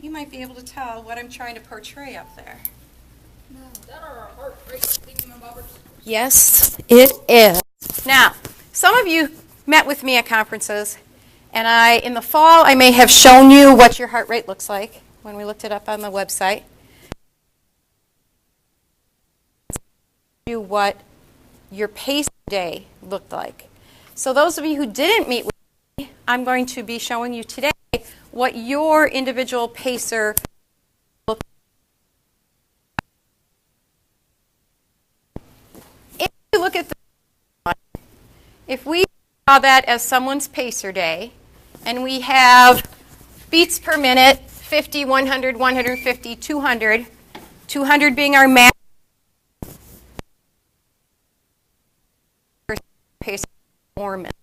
you might be able to tell what I'm trying to portray up there. No. Is that our heart rate thingamabobbers? Yes, it is. Now, some of you met with me at conferences, and in the fall, I may have shown you what your heart rate looks like when we looked it up on the website. You what your pace day looked like. So those of you who didn't meet with me, I'm going to be showing you today what your individual pacer looks like. If you look at this one, if we saw that as someone's pacer day, and we have beats per minute, 50, 100, 150, 200, 200 being our max pacer performance.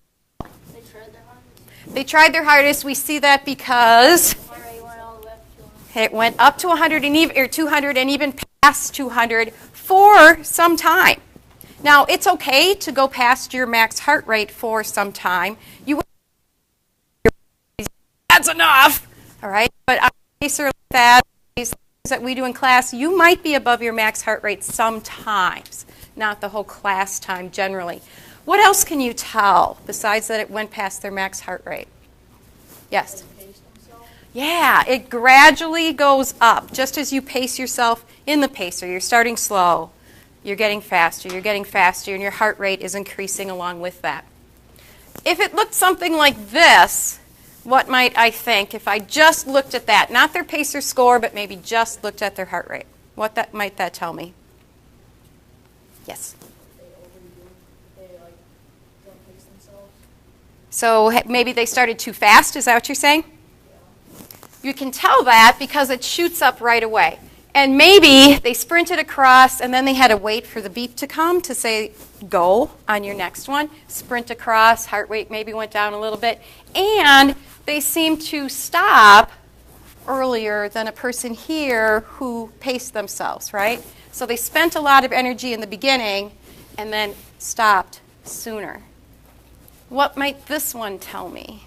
They tried their hardest. We see that because it went up to 100 and even, or 200 and even past 200 for some time. Now, it's okay to go past your max heart rate for some time. That's enough, all right? But on a pacer like that, these things that we do in class, you might be above your max heart rate sometimes, not the whole class time generally. What else can you tell besides that it went past their max heart rate? Yes? Yeah, it gradually goes up. Just as you pace yourself in the pacer, you're starting slow, you're getting faster, and your heart rate is increasing along with that. If it looked something like this, what might I think if I just looked at that? Not their pacer score, but maybe just looked at their heart rate. What might that tell me? Yes? So maybe they started too fast, is that what you're saying? You can tell that because it shoots up right away. And maybe they sprinted across and then they had to wait for the beep to come to say go on your next one. Sprint across, heart rate maybe went down a little bit. And they seemed to stop earlier than a person here who paced themselves, right? So they spent a lot of energy in the beginning and then stopped sooner. What might this one tell me?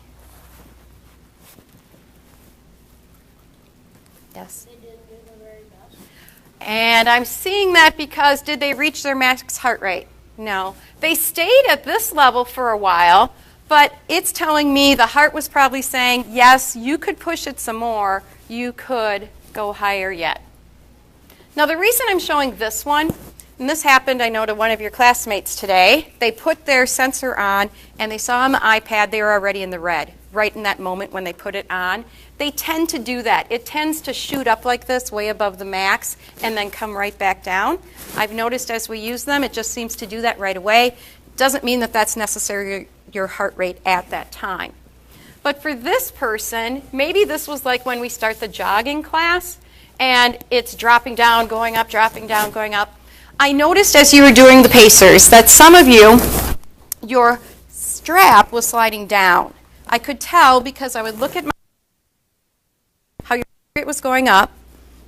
Yes? They didn't do the very best. And I'm seeing that because did they reach their max heart rate? No. They stayed at this level for a while, but it's telling me the heart was probably saying, yes, you could push it some more. You could go higher yet. Now, the reason I'm showing this one, and this happened, I know, to one of your classmates today. They put their sensor on, and they saw on the iPad they were already in the red, right in that moment when they put it on. They tend to do that. It tends to shoot up like this, way above the max, and then come right back down. I've noticed as we use them, it just seems to do that right away. Doesn't mean that that's necessarily your heart rate at that time. But for this person, maybe this was like when we start the jogging class, and it's dropping down, going up, dropping down, going up. I noticed as you were doing the pacers that some of you, your strap was sliding down. I could tell because I would look at how your heart rate was going up.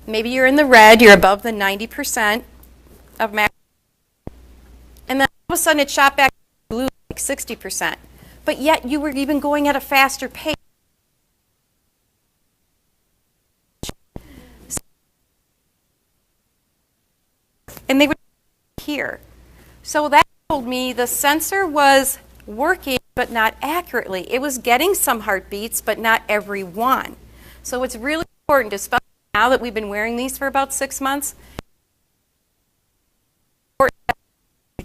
Maybe you're in the red, you're above the 90% of max. And then all of a sudden it shot back to blue like 60%. But yet you were even going at a faster pace. And they would here. So that told me the sensor was working but not accurately. It was getting some heartbeats but not every one. So it's really important, especially now that we've been wearing these for about 6 months, to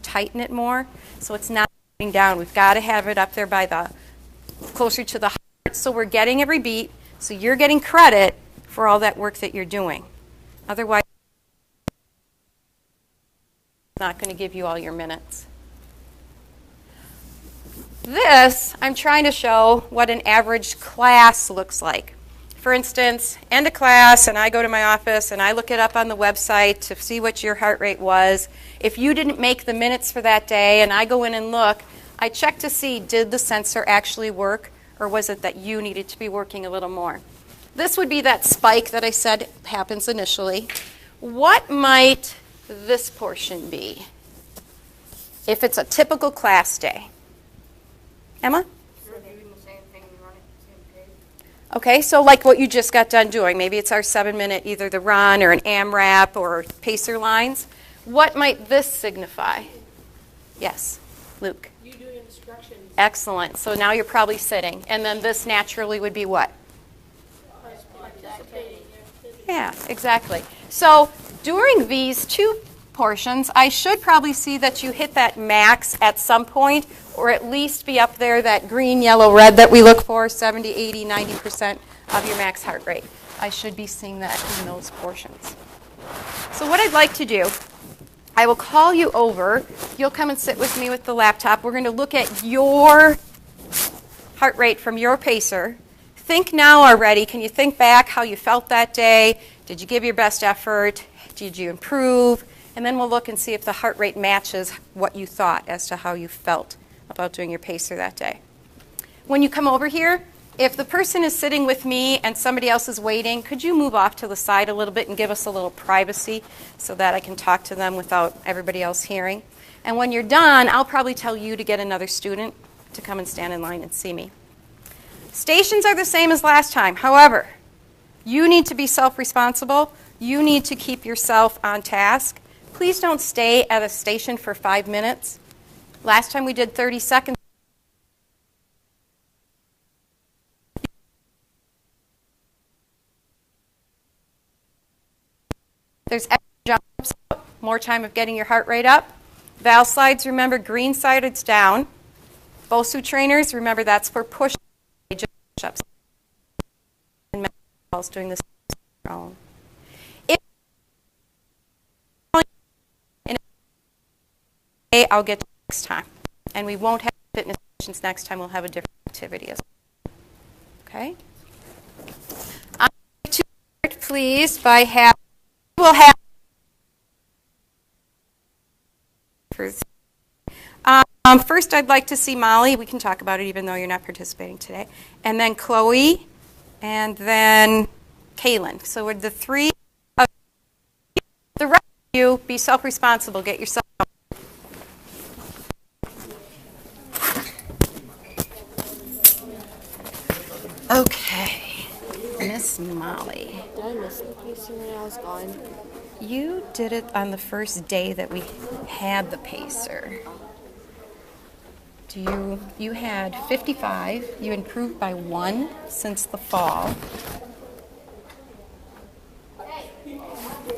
tighten it more so it's not going down. We've got to have it up there by the closer to the heart so we're getting every beat, so you're getting credit for all that work that you're doing. Otherwise, not going to give you all your minutes. This, I'm trying to show what an average class looks like. For instance, end of class, and I go to my office, and I look it up on the website to see what your heart rate was. If you didn't make the minutes for that day, and I go in and look, I check to see, did the sensor actually work, or was it that you needed to be working a little more? This would be that spike that I said happens initially. What might this portion be if it's a typical class day? Emma? Okay, so like what you just got done doing, maybe it's our 7-minute, either the run or an AMRAP or pacer lines. What might this signify? Yes, Luke. You doing instructions. Excellent. So now you're probably sitting. And then this naturally would be what? Yeah, exactly. So during these two portions, I should probably see that you hit that max at some point, or at least be up there, that green, yellow, red that we look for, 70, 80, 90% of your max heart rate. I should be seeing that in those portions. So what I'd like to do, I will call you over. You'll come and sit with me with the laptop. We're going to look at your heart rate from your pacer. Think now already. Can you think back how you felt that day? Did you give your best effort? Did you improve? And then we'll look and see if the heart rate matches what you thought as to how you felt about doing your pacer that day. When you come over here, if the person is sitting with me and somebody else is waiting, could you move off to the side a little bit and give us a little privacy so that I can talk to them without everybody else hearing? And when you're done, I'll probably tell you to get another student to come and stand in line and see me. Stations are the same as last time. However, you need to be self-responsible. You need to keep yourself on task. Please don't stay at a station for 5 minutes. Last time we did 30 seconds. There's extra jumps, more time of getting your heart rate up. Valve slides, remember, green side, it's down. BOSU trainers, remember, that's for push-ups. And doing this on your own. I'll get to next time. And we won't have fitness sessions next time. We'll have a different activity as well. Okay? I'm going to start, please, by having, we'll have first, I'd like to see Molly. We can talk about it even though you're not participating today. And then Chloe, and then Kaylin. So we're the three of the rest of you, be self-responsible. Get yourself out. Okay, Miss Molly. Did I miss the pacer when I was gone? You did it on the first day that we had the pacer. You had 55. You improved by 1 since the fall.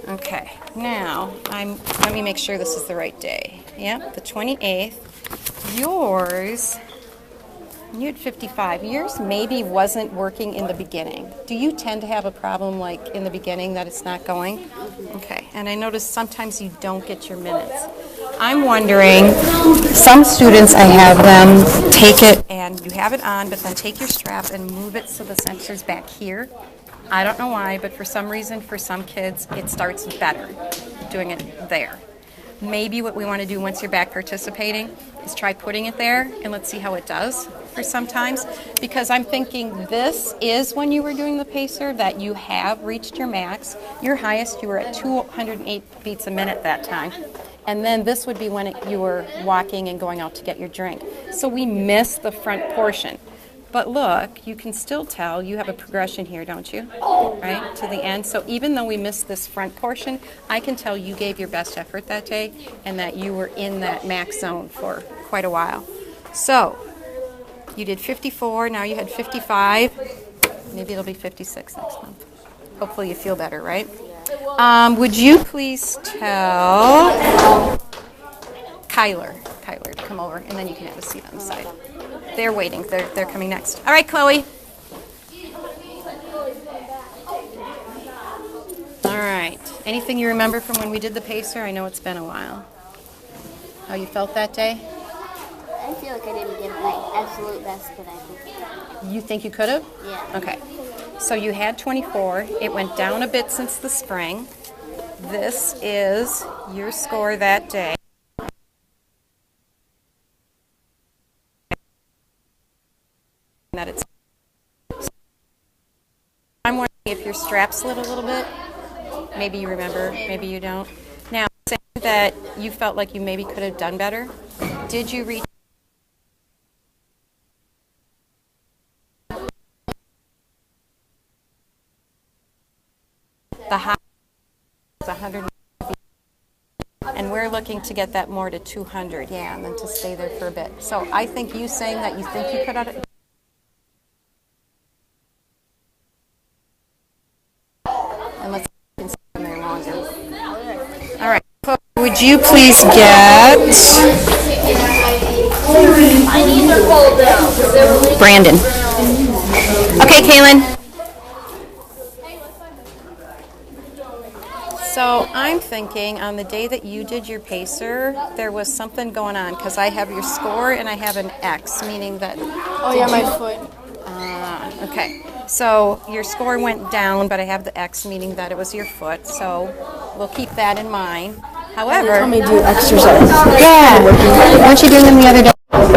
Okay, now let me make sure this is the right day. Yep, the 28th. Yours, you had 55. Yours maybe wasn't working in the beginning. Do you tend to have a problem like in the beginning that it's not going? Okay, and I noticed sometimes you don't get your minutes. I'm wondering, some students, I have them take it and you have it on, but then take your strap and move it so the sensor's back here. I don't know why, but for some reason, for some kids, it starts better doing it there. Maybe what we want to do once you're back participating is try putting it there, and let's see how it does for sometimes. Because I'm thinking this is when you were doing the pacer that you have reached your max. Your highest, you were at 208 beats a minute that time. And then this would be when you were walking and going out to get your drink. So we missed the front portion. But look, you can still tell you have a progression here, don't you? Right, to the end. So even though we missed this front portion, I can tell you gave your best effort that day and that you were in that max zone for quite a while. So you did 54, now you had 55. Maybe it'll be 56 next month. Hopefully you feel better, right? Would you please tell Kyler to come over, and then you can have a seat on the side. They're waiting. They're coming next. All right, Chloe. All right. Anything you remember from when we did the pacer? I know it's been a while. How you felt that day? I feel like I didn't give my absolute best, but I think. You think you could have? Yeah. Okay. So you had 24. It went down a bit since the spring. This is your score that day. That it's. I'm wondering if your strap slid a little bit. Maybe you remember, maybe you don't. Now, saying that you felt like you maybe could have done better, did you reach? The high is 100. And we're looking to get that more to 200, yeah, and then to stay there for a bit. So I think you saying that you think you could out and let's stay there longer. All right. So would you please get Brandon? Okay, Kaylin. So I'm thinking on the day that you did your pacer, there was something going on because I have your score and I have an X, meaning that. Oh yeah, my foot. Okay. So your score went down, but I have the X, meaning that it was your foot. So we'll keep that in mind. However, Let me do exercise. yeah, weren't you doing them the other day?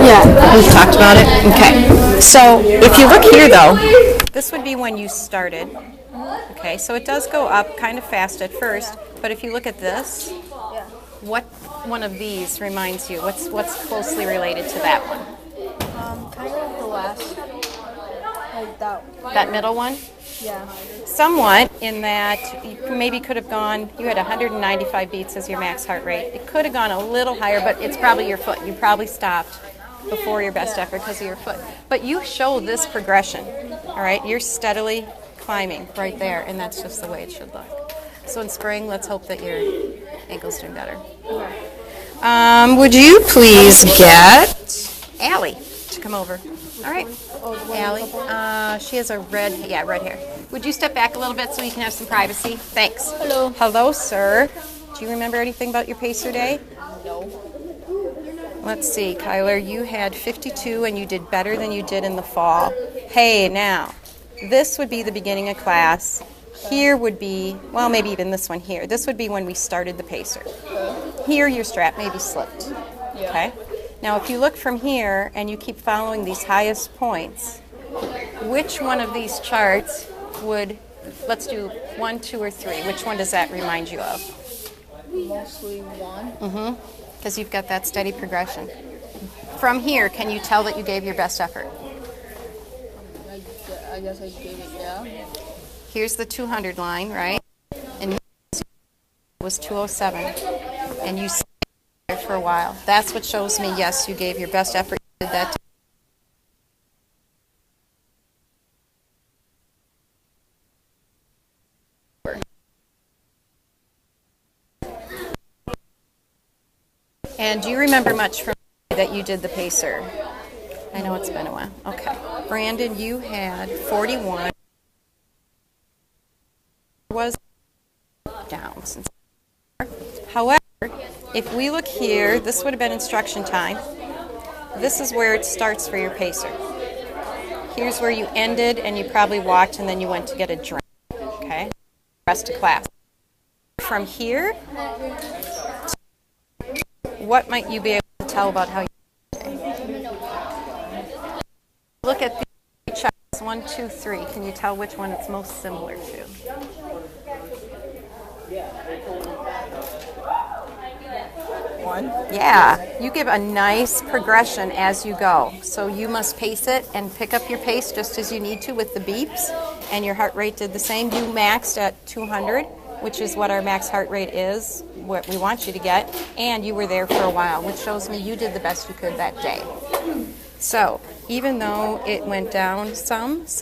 Yeah. We talked about it. Okay. So if you look here, though, this would be when you started. Okay, so it does go up kind of fast at first, but if you look at this, what one of these reminds you? What's closely related to that one? Kind of the last, like that. That middle one? Yeah. Somewhat, in that you maybe could have gone, you had 195 beats as your max heart rate. It could have gone a little higher, but it's probably your foot. You probably stopped before your best effort because of your foot. But you show this progression, all right? You're steadily climbing right there, and that's just the way it should look. So in spring, let's hope that your ankle's doing better. Would you please get Allie to come over? All right, Allie. She has a red hair. Would you step back a little bit so we can have some privacy? Thanks. Hello. Hello, sir. Do you remember anything about your pacer day? No. Let's see, Kyler, you had 52 and you did better than you did in the fall. Hey, now. This would be the beginning of class. Here would be, well, maybe even this one here. This would be when we started the pacer. Here, your strap maybe slipped. Okay? Now, if you look from here and you keep following these highest points, which one of these charts would, let's do 1, 2, or 3. Which one does that remind you of? Mostly one. Mm-hmm. Because you've got that steady progression. From here, can you tell that you gave your best effort? I guess I gave it, yeah. Here's the 200 line, right? And it was 207. And you stayed there for a while. That's what shows me, yes, you gave your best effort. You did that. And do you remember much from that you did the pacer? I know it's been a while. Okay. Brandon, you had 41. Was down since. However, if we look here, this would have been instruction time. This is where it starts for your pacer. Here's where you ended, and you probably walked, and then you went to get a drink. Okay? Rest of class. From here, what might you be able to tell about how you look at the charts? 1, 2, 3. Can you tell which one it's most similar to? One. Yeah, you give a nice progression as you go. So you must pace it and pick up your pace just as you need to with the beeps, and your heart rate did the same. You maxed at 200, which is what our max heart rate is, what we want you to get, and you were there for a while, which shows me you did the best you could that day. So even though it went down some,